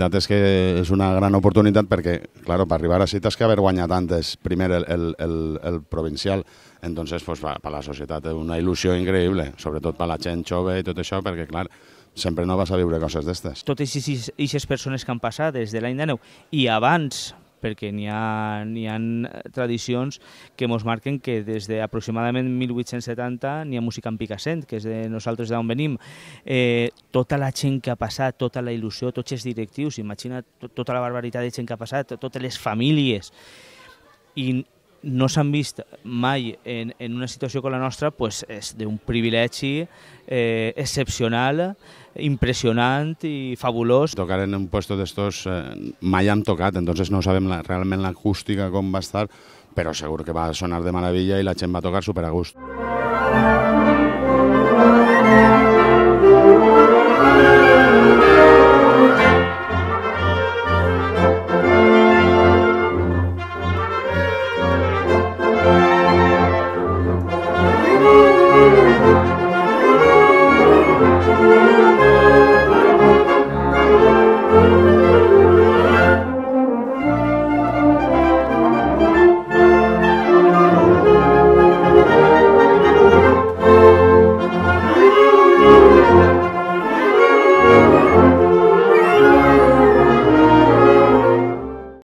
veritat és que és una gran oportunitat perquè, clar, per arribar així t'has que haver guanyat antes, primer el provincial. Entonces, pues, per la societat és una il·lusió increïble, sobretot per la gent jove i tot això, perquè, clar, sempre no vas a viure coses d'estes. Totes aquestes persones que han passat des de l'any 19 i abans, perquè n'hi ha tradicions que ens marquen que des d'aproximadament 1870 n'hi ha música en Picassent, que és de nosaltres d'on venim. Tota la gent que ha passat, tota la il·lusió, tots els directius, imagina tota la barbaritat de gent que ha passat, totes les famílies, i no s'han vist mai en una situació com la nostra, pues és d'un privilegi excepcional, impressionant i fabulós. Tocar en un puesto d'estos mai han tocat, entonces no sabem realment l'acústica com va estar, però segur que va sonar de meravella i la gent va tocar super a gust.